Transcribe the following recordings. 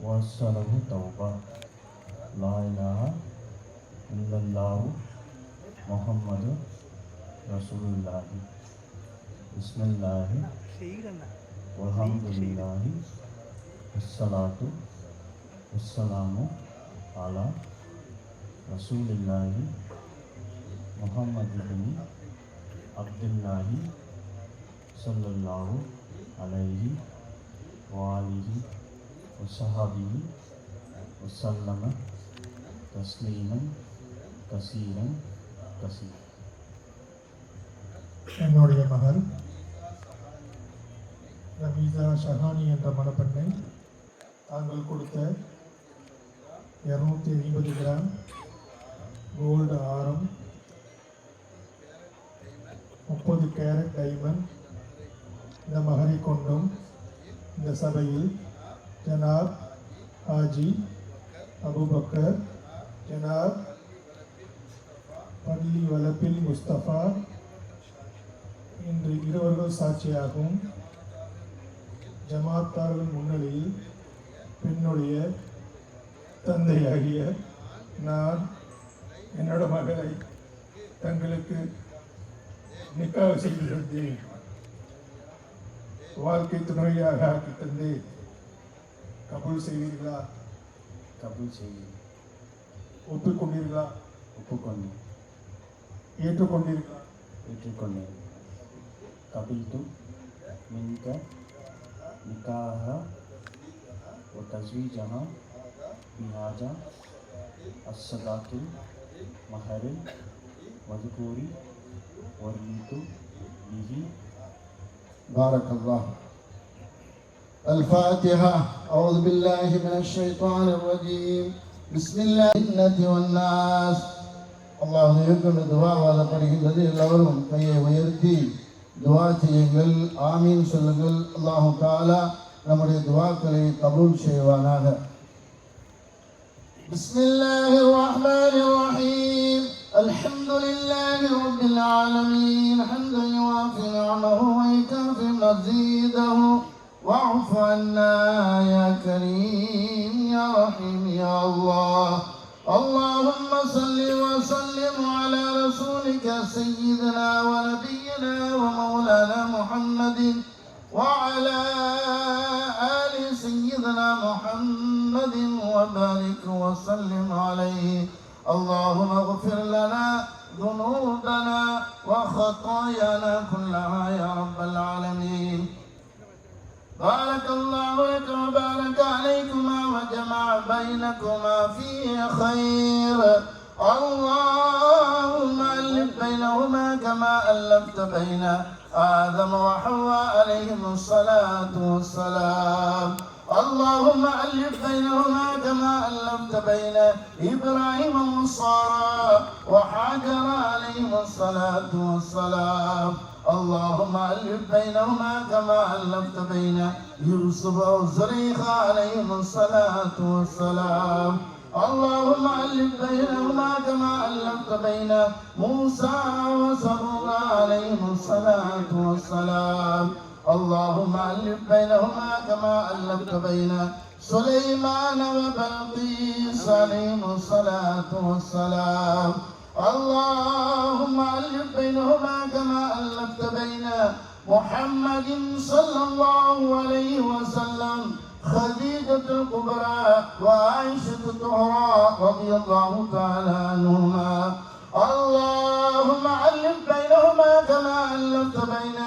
wassalahu tauba la ilaha illallah muhammadu rasulullah bismillah walhamdulillah wassalatu wassalamu ala rasulillah muhammad ibn abdullah sallallahu alaihi wa alihi வசஹாபிஹி வஸல்லம தஸ்லீமன் கஸீரன் கஸீரன். என்னுடைய மகள் ரமீசா ஷஹானி என்ற மணப்பெண்ணை தாங்கள் கொடுத்த 250 gram gold ஆரம், 30 carrot diamond இந்த மகரை கொண்டும் இந்த சபையில் ஜனாப் ஹாஜி அபுபக்கர், ஜனாப் பள்ளி வளப்பில் முஸ்தபா இன்று இருவர்கள் சாட்சியாகவும் ஜமாத்தார்கள் முன்னிலையில் பெண்ணுடைய தந்தையாகிய நான் என்னோட மகளை தங்களுக்கு நிக்காஹ் செய்து தந்தேன், வாழ்க்கை துணையாக ஆக்கி தந்தேன். கபூல் செய்வீர்களா? கபூல் செய்வேன். ஒப்புக்கொண்டீர்களா? ஒப்புக்கொண்டேன். ஏற்றுக்கொண்டீர்களா? ஏற்றுக்கொண்டேன். கபில்து மின்க நிக்காஹ வ தஸ்வீஜஹா பிஹாஜா அஸ்ஸதாத்துல் மஹரில் மதுகூரி வர்லித்து பிஹி. பாரக்கல்லாஹ். الفاتحة. أعوذ بالله من الشيطان الرجيم. بسم الله والناس. الله يكون دعاء ولا படுகின்றது. எல்லாரும் கையை உயர்த்தி துஆ செய்யுங்கள். ஆமீன் சொல்லுங்கள். அல்லாஹ் தஆலா நம்முடைய துஆக்களை கபூல் செய்வானாக. بسم الله الرحمن الرحيم. الحمد لله رب العالمين حمدا يوافي نعمه ويكافئ مزيده. واعف عنا يا كريم يا رحيم يا الله. اللهم صل وسلم على رسولك سيدنا ونبينا ومولانا محمد وعلى آل سيدنا محمد وبارك وسلم عليه. اللهم اغفر لنا ذنوبنا وخطايانا كلها يا رب العالمين. بارك الله لك وبارك عليكما وجمع بينكما في خير. اللهم ألف بينهما كما ألفت بين آدم وحواء عليهم الصلاة والسلام. اللهم ألف بينهما كما ألفت بين إبراهيم وسارة وحاجر عليهم الصلاة والسلام. اللهم ألف بينهما كما ألفت بين يوسف وزليخا عليهم الصلاة والسلام. اللهم ألف بينهما كما ألفت بين موسى وسرورا عليهم الصلاة والسلام. اللهم ألف بينهما كما ألفت بين سليمان وبلقيس عليهم الصلاة والسلام. اللهم ألف بينهما كما ألفت بين محمد صلى الله عليه وسلم خديجة الكبرى وعائشة الطهرى رضي الله تعالى عنهما. اللهم ألف بينهما كما ألفت بين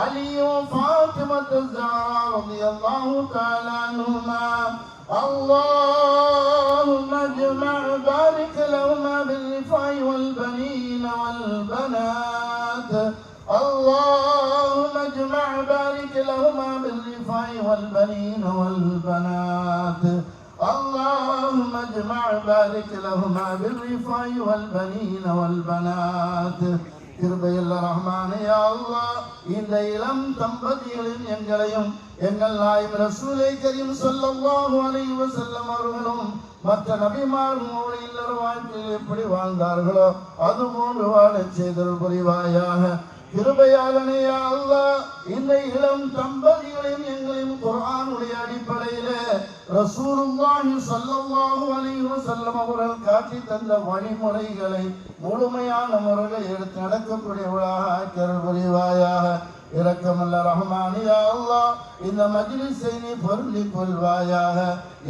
علي وفاطمة الزهراء رضي الله تعالى عنهما. اللهم اجمع بارك لهما بالرفاع والبنين والبنات. اللهم اجمع بارك لهما بالرفاع والبنين والبنات. اللهم اجمع بارك لهما بالرفاع والبنين والبنات. கிருபையுள்ள ரஹ்மானே யா அல்லாஹ், இந்த இளம் தம்பதிகளின் எங்களையும் எங்கள் நாயகம் ரசூலை கரீம் ஸல்லல்லாஹு அலைஹி வஸல்லம் அவர்களும் மற்ற நபிமார்களும் இல்லற வாழ்க்கையில் எப்படி வாழ்ந்தார்களோ அதுபோன்று வாழச் செய்தல் புரிவாயாக. கிருபையாளனே யா அல்லாஹ், இந்த இளம் தம்பதிகளையும் எங்களையும் குர்ஆனுடைய அடிப்படையிலே ரசூலுல்லாஹி ஸல்லல்லாஹு அலைஹி வஸல்லம் அவர்கள் காட்டி தந்த வழிமுறைகளை முழுமையான முறையில் எடுத்து நடக்கக்கூடியவர்களாக ஆக்கியருள் புரிவாயாக. இரக்கமல்ல ரஹ்மான் யா அல்லாஹ், இந்த மஜ்லிஸை நீ பொருந்திக் கொள்வாயாக.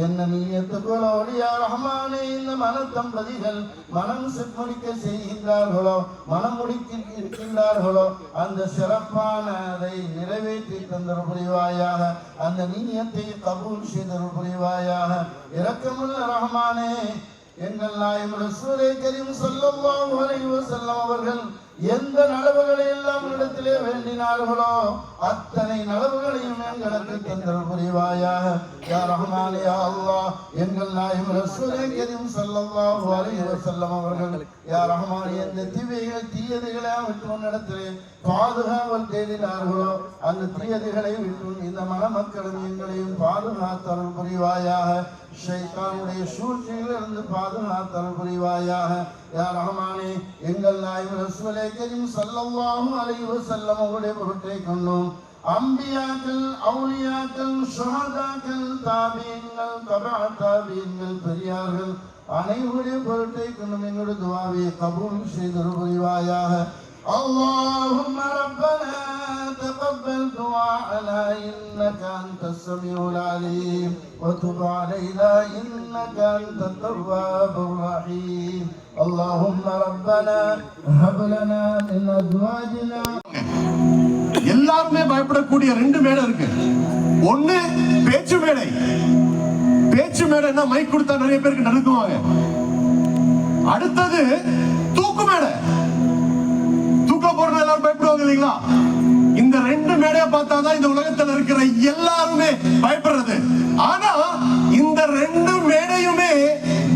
என்ன நீயத்துக்களோடு யா ரஹ்மானே இந்த மனத்தம்பதிகள் மனம் செப்படிக்க செய்கின்றார்களோ, மனம் முடிக்கின்றார்களோ, அந்த சிறப்பானதை நிறைவேற்றி தந்தருள் புரிவாயாக. அந்த நீயத்தை கபூல் செய்தருள் புரிவாயாக. இரக்கமுள்ள ரஹ்மானே, எங்கள் நாயகம் ரசூலே கரீம் ஸல்லல்லாஹு அலைஹி வஸல்லம் அவர்கள் எந்த நலவுகளை எல்லாம் இடத்திலே வேண்டினார்களோ அத்தனை நலவுகளையும் எங்களுக்கு தந்தருள் புரிவாயாக. யா ரஹ்மான் யா அல்லாஹ், எங்கள் நாயகம் ரசூலே கரீம் ஸல்லல்லாஹு அலைஹி வஸல்லம் அவர்கள் யா ரஹ்மான் எந்த தீயதைகளை விட்டு உன்னிடத்திலே பாதுகாவல் தேடினார்களோ அந்த தீயதைகளை விட்டு இந்த மணமக்களும் எங்களையும் பாதுகாத்தருள் புரிவாயாக. ஷைத்தானுடைய சூழ்ச்சியிலிருந்து பாதுகாத்தருள் புரிவாயாக. யா ரஹ்மானே, எங்கள் நாயகம் ரசூலே கரீம் ஸல்லல்லாஹு அலைஹி வஸல்லம் அவருடைய பொருட்டை கொண்டோம் அம்பியாக்கள், அவுலியாக்கள், ஷுஹதாக்கள், தாபீன்கள், தபா தாபீன்கள், பெரியார்கள் அனைவருடைய பொருட்டை கொண்டும் எங்களுடைய துஆவை கபூல் செய்தருள் புரிவாயாக. اللهم ربنا تقبل دعاءنا إنك أنت السميع العليم وتب علينا إنك أنت التواب الرحيم. اللهم ربنا هب لنا من أزواجنا. எல்லாருமே பயப்படக்கூடிய ரெண்டு மேடை இருக்கு. ஒண்ணு பேச்சு மேடை. பேச்சு மேடைன்னா மைக் கொடுத்தா நிறைய பேருக்கு நடுக்குவாங்க. அடுத்தது தூக்கு மேடை. தூக்க போறத எல்லாரும் பயப்படுவாங்க இல்லைங்களா? இந்த ரெண்டு மேடையை பார்த்தாதான் இந்த உலகத்துல இருக்கிற எல்லாருமே பயப்படுறது. ஆனா இந்த ரெண்டு மேடையுமே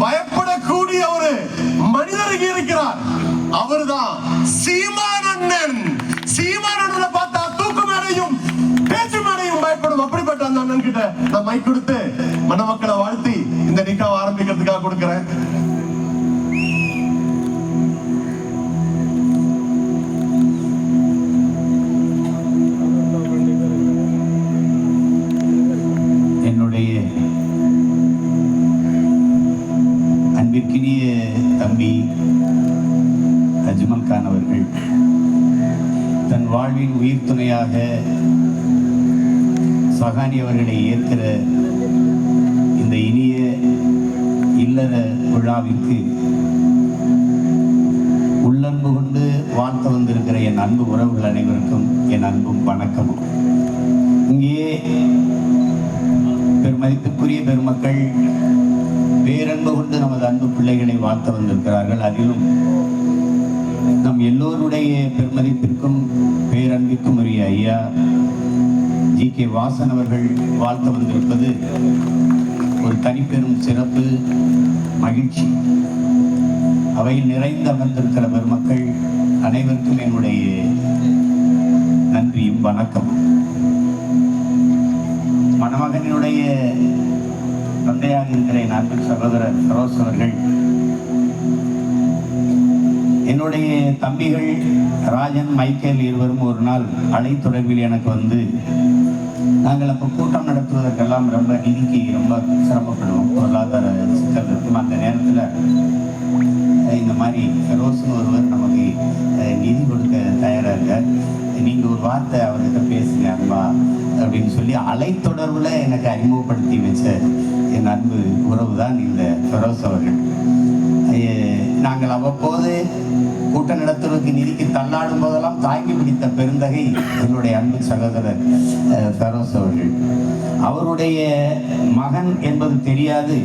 பயப்படக்கூடிய ஒரு மனிதர் இருக்கிறார். அவர்தான் சீமானண்ணன். சீமானண்ணனை பார்த்தா தூக்கு மேடையும் பேச்சு மேடையும் பயப்படும். அப்படிப்பட்ட அந்த அண்ணன் கிட்ட நான் மைக் கொடுத்து மணமக்களை வாழ்த்தி இந்த நிக்காவை ஆரம்பிக்கிறதுக்காக கொடுக்கிறேன். அன்பிற்கினிய தம்பி அஜ்மல் கான் அவர்கள் தன் வாழ்வின் உயிர் துணையாக சஹானி அவர்களை ஏற்கிற இந்த இனிய இல்லற விழாவிற்கு உள்ளன்பு கொண்டு வாழ்த்த வந்திருக்கிற என் அன்பு உறவுகள் அனைவருக்கும் என் அன்பும் வணக்கமும். இங்கே பெருமதிப்புக்குரிய பெருமக்கள் பேரன்பு கொண்டு நமது அன்பு பிள்ளைகளை வாழ்த்த வந்திருக்கிறார்கள். அதிலும் நம் எல்லோருடைய பெருமதிப்பிற்கும் பேரன்பிற்கும் உரிய ஐயா ஜி.கே. வாசன் அவர்கள் வாழ்த்த வந்திருப்பது ஒரு தனிப்பெரும் சிறப்பு, மகிழ்ச்சி. அவையில் நிறைந்து அமர்ந்திருக்கிற பெருமக்கள் அனைவருக்கும் என்னுடைய நன்றியும் வணக்கமும். மணமகனுடைய தந்தையாக இருக்கிற என் அன்பு சகோதரர் ஃபரோஸ் அவர்கள், என்னுடைய தம்பிகள் ராஜன், மைக்கேல் இருவரும் ஒரு நாள் அலைத்தொடர்பில் எனக்கு வந்து, நாங்கள் அப்போ கூட்டம் நடத்துவதற்கெல்லாம் ரொம்ப நிதிக்கு ரொம்ப சிரமப்படுவோம், பொருளாதார சிக்கல் இருக்கும். அந்த நேரத்தில் இந்த மாதிரி ஃபெரோஸ்னு ஒருவர் நமக்கு நிதி கொடுக்க தயாராக இருக்கார், நீங்கள் ஒரு வார்த்தை அவர்கிட்ட பேசுங்க அன்பா அப்படின்னு சொல்லி அலைத்தொடர்பில் எனக்கு அறிமுகப்படுத்தி வச்ச என் அன்பு உறவு தான் இந்த ஃபெரோஸ் அவர்கள். நாங்கள் அவ்வப்போது கூட்டம் நடத்துவதற்கு நிதிக்கு தள்ளாடும் போதெல்லாம் தாங்கி பிடித்த பெருந்தகை என்னுடைய அன்பு சகோதரர் ஃபெரோஸ் அவர்கள். அவருடைய மகன் என்பது தெரியாது,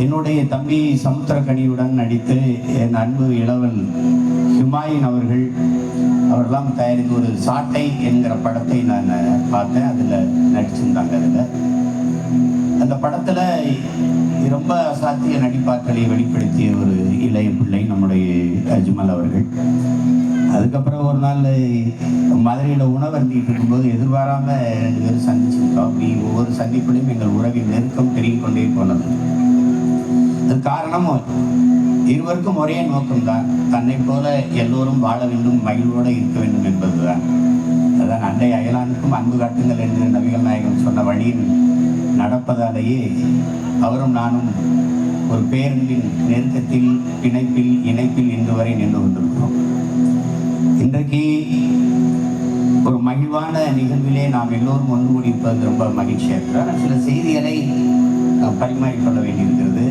என்னுடைய தம்பி சமுத்திரக்கனியுடன் நடித்து என் அன்பு இளவல் ஹுமாயூன் அவரெல்லாம் தயாரித்து ஒரு சாட்டை என்கிற படத்தை நான் பார்த்தேன். அதில் நடிச்சிருந்தாங்க. அந்த படத்தில் ரொம்ப அசாத்திய நடிப்பாற்றலை வெளிப்படுத்திய ஒரு இளைய பிள்ளை நம்முடைய அஜ்மல் அவர்கள். அதுக்கப்புறம் ஒரு நாள் மதுரையில் உணவருந்திட்டு இருக்கும்போது எதிர்பாராமல் 2 பேரும் சந்திச்சிருக்கோம். அப்படி ஒவ்வொரு சந்திப்பிலையும் எங்கள் உறவின் நெருக்கம் பெருகிக் கொண்டே போனது. அது காரணம் இருவருக்கும் ஒரே நோக்கம்தான், தன்னை போல எல்லோரும் வாழ வேண்டும், மகிழ்வோடு இருக்க வேண்டும் என்பதுதான். அதான் அண்டை அயலானுக்கும் அன்பு காட்டுங்கள் என்று நபிகள் நாயகம் சொன்ன வழியில் நடப்பதாலேயே அவரும் நானும் ஒரு பேரன்பின் நெருக்கத்தில் பிணைப்பில் இணைப்பில் இன்று வரை நின்று கொண்டிருக்கிறோம். இன்றைக்கு ஒரு மகிழ்வான நிகழ்விலே நாம் எல்லோரும் ஒன்று கூடியிருப்பது ரொம்ப மகிழ்ச்சியாக இருக்கிறார். சில செய்திகளை நாம் பரிமாறிக்கொள்ள வேண்டியிருக்கிறது.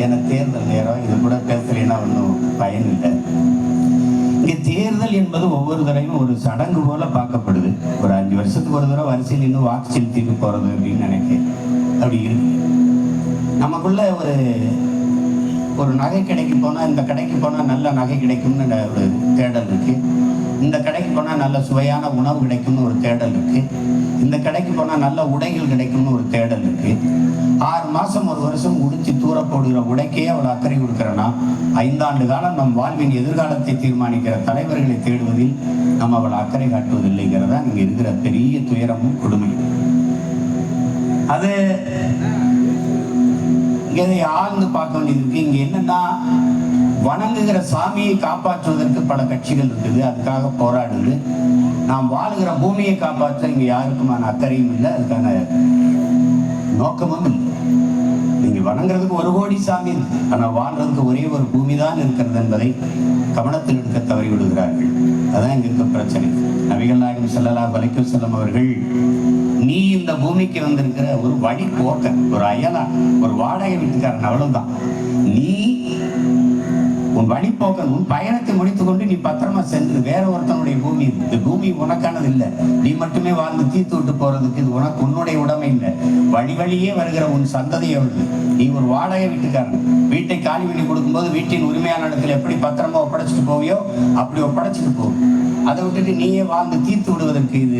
ஏன்னா தேர்தல் நேரம், இது கூட பேசலைன்னா ஒன்றும் பயன் இல்லை. இங்கே தேர்தல் என்பது ஒவ்வொரு தடவையும் ஒரு சடங்கு போல பார்க்கப்படுது. ஒரு 5 வருஷத்துக்கு ஒரு தடவை வரிசையில் இன்னும் வாக்கு செலுத்திட்டு போறது அப்படின்னு நினைக்கிறேன். அப்படி இருக்கு. நமக்குள்ள ஒரு நகை கடைக்கு போனால், இந்த கடைக்கு போனால் நல்ல நகை கிடைக்கும்னு ஒரு தேடல் இருக்கு. இந்த கடைக்கு போனால் நல்ல சுவையான உணவு கிடைக்கும்னு ஒரு தேடல் இருக்கு. இந்த கடைக்கு போனால் நல்ல உடைகள் கிடைக்கும்னு ஒரு தேடல் இருக்கு. 6 மாதம் ஒரு வருஷம் உடிச்சு தூர போடுகிற உடைக்கே அவ்வளோ அக்கறை கொடுக்குறேன்னா, 5 ஆண்டு காலம் நம் வாழ்வின் எதிர்காலத்தை தீர்மானிக்கிற தலைவர்களை தேடுவதில் நம்ம அவ்வளோ அக்கறை காட்டுவதில்லைங்கிறதா இங்கே இருக்கிற பெரிய துயரமும் கொடுமையும். அது இங்கே ஆழ்ந்து பார்க்க வேண்டியது இருக்கு. இங்கே என்னன்னா, வணங்குகிற சாமியை காப்பாற்றுவதற்கு பல கட்சிகள் இருக்குது, அதுக்காக போராடுது. நாம் வாழுகிற பூமியை காப்பாற்ற இங்கே யாருக்குமான அக்கறையும் இல்லை, அதுக்கான நோக்கமும் இல்லை. நீங்க வணங்குறதுக்கு 1 கோடி சாமி, ஆனால் வாழ்றதுக்கு ஒரே ஒரு பூமி தான் இருக்கிறது என்பதை கவனத்தில் எடுக்க தவறி விடுகிறார்கள். அதான் இங்க இருக்க பிரச்சனை. நபிகள் நாயகம் ஸல்லல்லாஹு அலைஹி வஸல்லம் அவர்கள், நீ இந்த பூமிக்கு வந்திருக்கிற ஒரு வழி போக்க, ஒரு அயலா, ஒரு வாடகை வீட்டுக்காரன், அவ்வளவுதான். நீ உன் வழிபோக்கன், உன் பயணத்தை முடித்துக் கொண்டு நீ பத்திரமா சென்று, வேற ஒருத்தனுடைய பூமி, இந்த பூமி உனக்கானது இல்லை. நீ மட்டுமே வாழ்ந்து தீர்த்து விட்டு போறதுக்கு இது உன்னுடைய உடைமை இல்லை. வழி வழியே வருகிற உன் சந்ததி எவ்வளவு. நீ ஒரு வாடகை வீட்டுக்காரன். வீட்டை காலி பண்ணி கொடுக்கும்போது வீட்டின் உரிமையான இடத்துல எப்படி பத்திரமா ஒப்படைச்சிட்டு போவியோ அப்படி ஒப்படைச்சிட்டு போகும். அதை விட்டுட்டு நீயே வாழ்ந்து தீர்த்து விடுவதற்கு இது